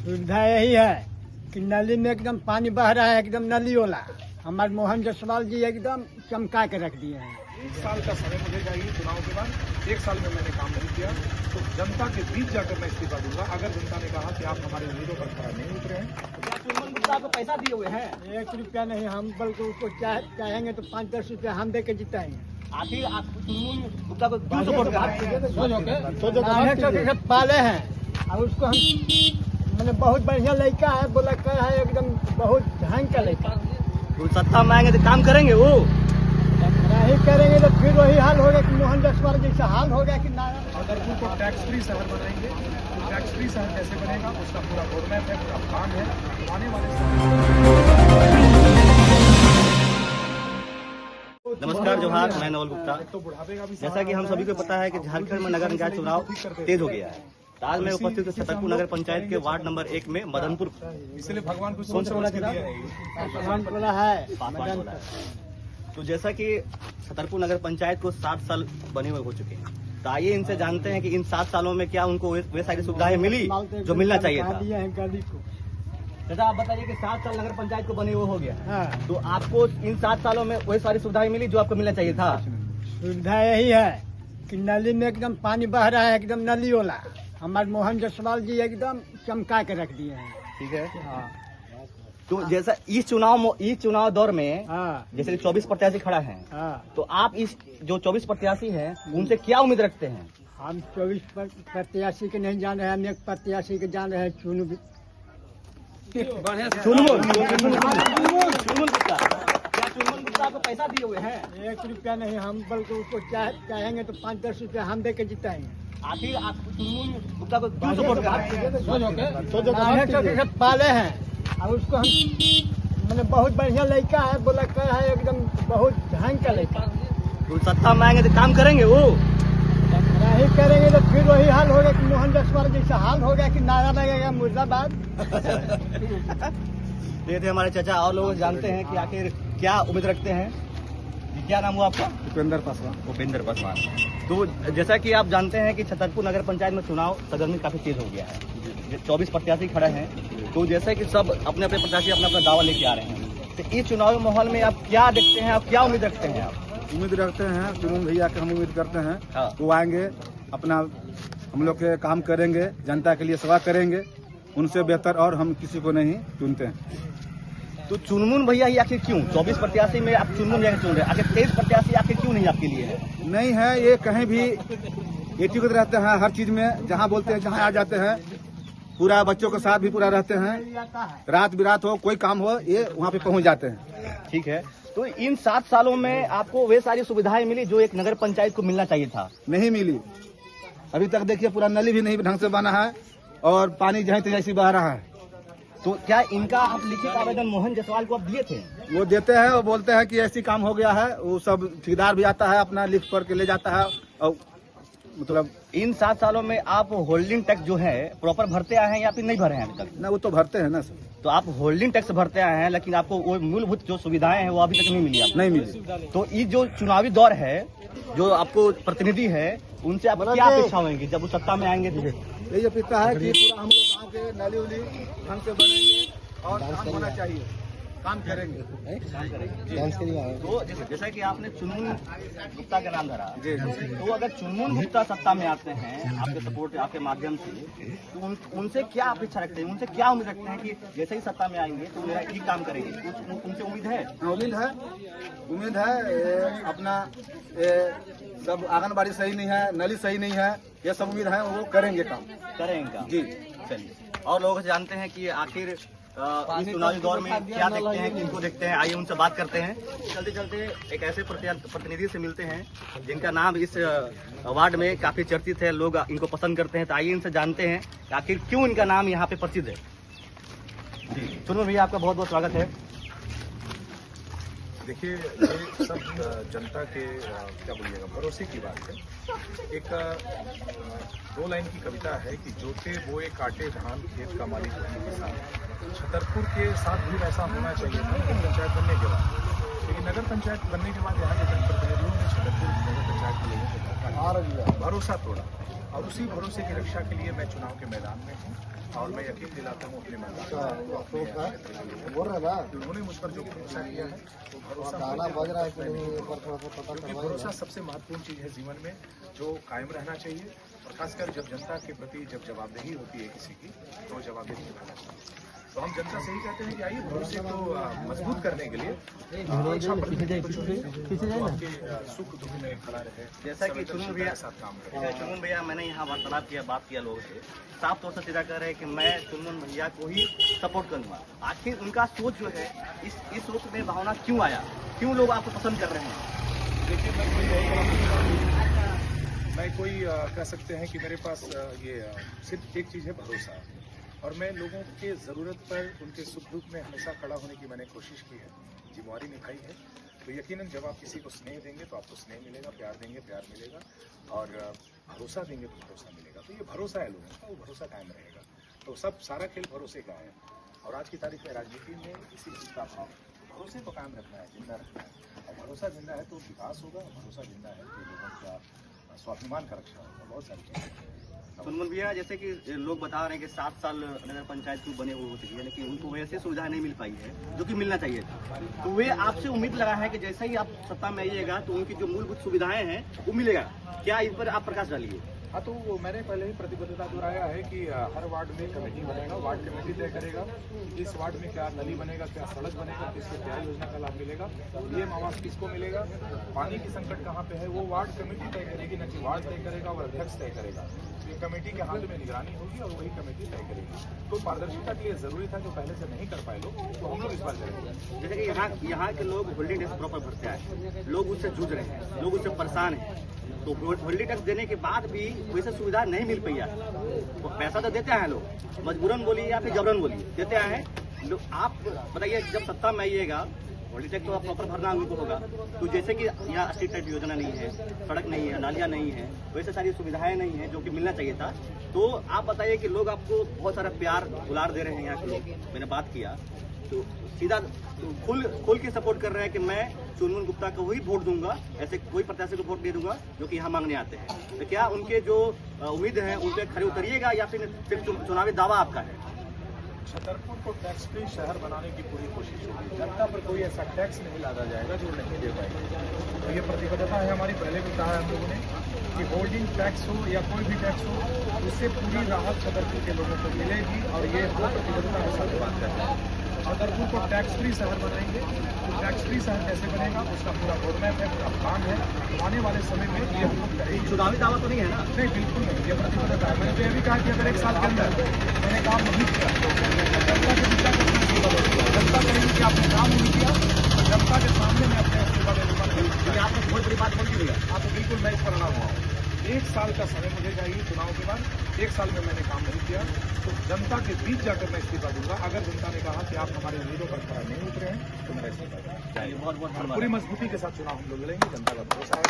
सुविधा यही है कि नली में एकदम पानी बह रहा है, एकदम नली वाला। हमारे मोहन जायसवाल जी एकदम चमका के रख दिए हैं। 1 साल का समय मुझे चाहिए चुनाव के बाद। 1 साल में मैंने काम नहीं किया तो जनता के बीच जाकर मैं इस्तीफा दूंगा। अगर जनता ने कहा कि आप हमारे उम्मीदों पर खरा नहीं उतरे हैं क्या चुनमुन गुप्ता को पैसा दिए हुए हैं? 1 रुपया नहीं, हम बल्कि उसको चाहेंगे तो 5-10 रुपया हम दे के जिताएंगे। आखिर आप चुनमुन गुप्ता को क्यों सपोर्ट करते पाले हैं और उसको हम मैंने बहुत बढ़िया लड़का है, बोला कर है एकदम बहुत ढंग का लड़का। तो सत्ता में आएंगे तो काम करेंगे वो? नहीं करेंगे तो फिर वही हाल होगा कि मोहन जायसवाल जैसा हाल होगा कि छतरपुर को टैक्स फ्री शहर बनाएंगे। तो टैक्स फ्री शहर कैसे बनेगा उसका पूरा रोड मैप है, पूरा प्लान है। आने वाले नमस्कार, जोहार। मैं नवल गुप्ता। जैसा कि हम सभी को पता है कि झारखंड में नगर निकाय चुनाव तेज हो गया है। आज मैं उपस्थित हूँ छतरपुर नगर पंचायत के वार्ड नंबर 1 में मदनपुर। इसलिए भगवान को कौन सा बोला दिया है। है। तो जैसा कि छतरपुर नगर पंचायत को 60 साल बने हुए हो चुके हैं, तो आइए इनसे जानते हैं कि इन 7 सालों में क्या उनको वे सारी सुविधाएं मिली जो मिलना चाहिए था। दादा, आप बताइए कि 7 साल नगर पंचायत को बने हुए हो गया, हाँ। तो आपको इन 7 सालों में वही सारी सुविधाएं मिली जो आपको मिलना चाहिए था? सुविधा यही है कि नली में एकदम पानी बह रहा है, एकदम नली वाला। हमारे मोहन जायसवाल जी एकदम चमका के रख दिए हैं। ठीक है। हाँ। तो जैसा इस चुनाव दौर में हाँ। जैसे 24 प्रत्याशी खड़ा है, हाँ। तो आप इस जो 24 प्रत्याशी हैं उनसे क्या उम्मीद रखते हैं? हम 24 प्रत्याशी के नहीं जान रहे हैं, हम एक प्रत्याशी के जान रहे हैं, चुनमुन गुप्ता। क्या चुनमुन गुप्ता को पैसा दिए हुए हैं? 1 रुपया नहीं, हम बल्कि उसको चाहेंगे तो 5-10 रुपया हम दे के जिताएंगे। आखिर आप चुनमुन गुप्ता को क्यों सपोर्ट करते पाले हैं और उसको हम मैंने बहुत बढ़िया लड़का है, बोला कर है एकदम बहुत ढंग का लड़का। तो सत्ता में आएंगे तो काम करेंगे वो? नहीं करेंगे तो फिर वही हाल होगा कि मोहन जायसवाल जैसा हाल होगा कि नारा लगेगा मुर्दाबाद। ये थे हमारे चाचा। और लोग जानते हैं कि आखिर क्या उम्मीद रखते हैं। क्या नाम हुआ आपका? उपेंद्र पासवान। तो जैसा कि आप जानते हैं कि छतरपुर नगर पंचायत में चुनाव सरगर्मी काफी तेज हो गया है। 24 प्रत्याशी खड़े हैं, तो जैसे कि सब अपने अपने प्रत्याशी अपना अपना दावा लेके आ रहे हैं, तो इस चुनावी माहौल में आप क्या देखते हैं, आप क्या उम्मीद रखते हैं? आप उम्मीद रखते हैं चुनमुन भैया के, हम उम्मीद करते हैं हाँ। वो आएंगे, अपना हम लोग के काम करेंगे, जनता के लिए सेवा करेंगे। उनसे बेहतर और हम किसी को नहीं चुनते हैं। तो चुनमुन भैया ही आखिर क्यों 24 प्रत्याशी में आप चुनमुन भैया चुन रहे हैं? आखिर 23 प्रत्याशी आखिर क्यों नहीं आपके लिए है? नहीं है, ये कहीं भी एटीकृत रहते हैं, हर चीज में जहाँ बोलते हैं जहाँ आ जाते हैं। पूरा बच्चों के साथ भी पूरा रहते हैं, रात बिरात हो कोई काम हो ये वहाँ पे पहुँच जाते हैं। ठीक है। तो इन 7 सालों में आपको वे सारी सुविधाएं मिली जो एक नगर पंचायत को मिलना चाहिए था? नहीं मिली। अभी तक देखिए पूरा नली भी नहीं ढंग से बना है और पानी जहाँ तैसी बह रहा है। तो क्या इनका आप लिखित आवेदन मोहन जायसवाल को आप दिए थे? वो देते हैं और बोलते हैं कि ऐसी काम हो गया है। वो सब ठेकेदार भी आता है, अपना लिख करके ले जाता है। और मतलब इन 7 सालों में आप होल्डिंग टैक्स जो है प्रॉपर भरते आए हैं या फिर नहीं भरे हैं अभी तक? ना, वो तो भरते हैं ना सर। तो आप होल्डिंग टैक्स भरते आए हैं, लेकिन आपको वो मूलभूत जो सुविधाएं हैं वो अभी तक नहीं मिली आपको? नहीं मिली। तो ये जो चुनावी दौर है, जो आपको प्रतिनिधि है, उनसे आप क्या अपेक्षा होंगी जब वो सत्ता में आएंगे? तो यही अपेक्षा है कि पूरा हम लोग गाँव के नाली उली ढंग से बनेंगे और काम होना चाहिए, काम करेंगे। तो जैसा कि आपने चुनमुन गुप्ता का नाम धरा, जी। तो अगर चुनमुन गुप्ता सत्ता में आते हैं आपके सपोर्ट आपके माध्यम से, तो उनसे क्या अपेक्षा रखते हैं, उनसे क्या उम्मीद रखते हैं कि जैसे ही सत्ता में आएंगे तो मेरा ये काम करेंगे? उनसे उम्मीद है? उम्मीद है। अपना सब आंगनबाड़ी सही नहीं है, नली सही नहीं है, ये सब उम्मीद है वो करेंगे काम। करेंगे जी। चलिए, और लोग जानते हैं कि आखिर इस चुनावी दौर में क्या देखते हैं, किनको देखते हैं, आइए उनसे बात करते हैं। चलते चलते एक ऐसे प्रतिनिधि से मिलते हैं जिनका नाम इस वार्ड में काफी चर्चित है, लोग इनको पसंद करते हैं। तो आइए इनसे जानते हैं कि आखिर क्यों इनका नाम यहाँ पे प्रसिद्ध है। जी चुनमुन भैया, आपका बहुत बहुत स्वागत है। देखिए, ये सब जनता के क्या बोलिएगा भरोसे की बात है। एक 2 लाइन की कविता है कि जोते बोए काटे धान खेत का मालिक वही किसान। छतरपुर के साथ भी वैसा होना चाहिए था नगर पंचायत बनने के बाद। लेकिन नगर पंचायत बनने के बाद यहाँ के जनप्रतिनिधियों ने छतरपुर नगर पंचायत के लोगों को भरोसा तोड़ा और उसी भरोसे की रक्षा के लिए मैं चुनाव के मैदान में हूँ। और मैं यकीन दिलाता हूँ अपने मन उन्होंने मुझ पर जो भरोसा किया है वो भरोसा सबसे महत्वपूर्ण चीज है जीवन में जो कायम रहना चाहिए। और खासकर जब जनता के प्रति जब जवाबदेही होती है किसी की तो जवाबदेही निभाना चाहिए। तो हम जनता से ही कहते हैं कि आइए भरोसे को मजबूत करने के लिए अच्छा प्रतिनिधित्व चुनिए, जो आपके सुख दुख में खड़ा रहे। जैसा कि चुनमुन भैया साथ काम करें। चुनमुन भैया मैंने यहाँ वार्तालाप किया, बात किया लोगों से, साफ तौर से सीधा कह रहे हैं कि मैं चुनमुन भैया को ही सपोर्ट करूंगा। आखिर उनका सोच जो है इस सोच में भावना क्यों आया, क्यों लोग आपको पसंद कर रहे हैं? देखिए मैं कोई कह सकते हैं कि मेरे पास ये सिर्फ एक चीज़ है, भरोसा। और मैं लोगों के ज़रूरत पर उनके सुख दुख में हमेशा खड़ा होने की मैंने कोशिश की है, जिम्मेवारी निभाई है। तो यकीनन जब आप किसी को स्नेह देंगे तो आपको स्नेह मिलेगा, प्यार देंगे प्यार मिलेगा, और भरोसा देंगे तो भरोसा मिलेगा। तो ये भरोसा है लोगों का, वो भरोसा कायम रहेगा। तो सब सारा खेल भरोसे का है। और आज की तारीख में राजनीति में इसी चीज़ का भाव, भरोसे को कायम रखना है, जिंदा रखना है। और भरोसा जिंदा है तो विकास होगा, भरोसा जिंदा है तो लोगों का स्वाभिमान का रक्षा होगा। बहुत सारी चीज़ें। चुनमुन भैया, जैसे कि लोग बता रहे हैं कि 7 साल नगर पंचायत क्यों बने हुए हो चुकी है, लेकिन उनको वैसे सुविधा नहीं मिल पाई है जो कि मिलना चाहिए था। तो वे आपसे उम्मीद लगा है कि जैसे ही आप सत्ता में आइएगा तो उनकी जो मूलभूत सुविधाएं हैं वो मिलेगा। क्या इस पर आप प्रकाश डालिए? हाँ, तो मैंने पहले ही प्रतिबद्धता दोहराया है कि हर वार्ड में कमेटी बनेगा, वार्ड कमेटी तय करेगा इस वार्ड में क्या नली बनेगा, क्या सड़क बनेगा, किसको क्या योजना का लाभ मिलेगा, पीएम आवास किसको मिलेगा, पानी की संकट कहाँ पे है, वो वार्ड कमेटी तय करेगी, न कि वार्ड तय करेगा और अध्यक्ष तय करेगा। ये कमेटी के हाथ में निगरानी होगी और वही कमेटी तय करेगी। तो पारदर्शिता के लिए जरूरी था, जो पहले से नहीं कर पाए लोग, तो हम लोग इस बार करेंगे। जैसे कि यहाँ के लोग होल्डिंग टैक्स प्रॉपर भरते हैं, लोग उससे जूझ रहे हैं, लोग उससे परेशान हैं। तो होल्डिंग टैक्स देने के बाद भी वैसे सुविधा नहीं मिल पाई है। तो पैसा तो देते हैं लोग, मजबूरन बोलिए या फिर जबरन बोलिए, देते हैं लोग। आप बताइए, जब सत्ता में आइएगा होल्डिंग टैक्स तो आप प्रॉपर भरना उनको होगा। तो जैसे कि यहाँ स्ट्रीट लाइट योजना नहीं है, सड़क नहीं है, नालियाँ नहीं है, वैसे सारी सुविधाएं नहीं है जो कि मिलना चाहिए था। तो आप बताइए कि लोग आपको बहुत सारा प्यार दुलार दे रहे हैं यहाँ के लोग। मैंने बात किया तो सीधा खुल के सपोर्ट कर रहे हैं कि मैं चुनमुन गुप्ता को ही वोट दूंगा, ऐसे कोई प्रत्याशी को वोट नहीं दूंगा जो कि यहाँ मांगने आते हैं। तो क्या उनके जो उम्मीद है उन पर खरे उतरिएगा या फिर सिर्फ चुनावी दावा आपका है? छतरपुर को टैक्स फ्री शहर बनाने की पूरी कोशिश होगी। जनता पर कोई ऐसा टैक्स नहीं लादा जाएगा जो नहीं दे पाएगा। तो ये प्रतिबद्धता है हमारी, पहले भी कहा है हम लोगों ने कि होल्डिंग टैक्स हो या कोई भी टैक्स हो, उससे पूरी राहत छतरपुर के लोगों को मिलेगी। और ये हम प्रतिबद्धता के साथ बात करते हैं। छतरपुर को टैक्स फ्री शहर बनाएंगे। तो टैक्स फ्री शहर कैसे बनेगा उसका पूरा रोड मैप है, पूरा प्लान है। आने वाले समय में ये हम लोग करेंगे। चुनावी दावा तो नहीं है ना? नहीं, बिल्कुल नहीं, ये प्रतिबद्धता है। मैंने तो ये भी कहा कि अगर 1 साल के अंदर मैंने काम नहीं किया, जनता के विचार जनता कहेगी कि आपने काम नहीं किया, तो जनता के सामने मैं अपने इस्तीफा दे दूंगा। आपने बहुत बड़ी बात बोल दी भैया। आप बिल्कुल मैं इस पर अड़ा हुआ हूँ। 1 साल का समय मुझे चाहिए चुनाव के बाद। 1 साल में मैंने काम नहीं किया तो जनता के बीच जाकर मैं इस्तीफा दूंगा। अगर जनता ने कहा कि आप हमारे उम्मीदों पर खरा नहीं उतरे हैं तो मेरा इस्तीफा दूंगा। बहुत बहुत पूरी मजबूती के साथ चुनाव हम लोग लड़ेंगे। जनता का भरोसा है।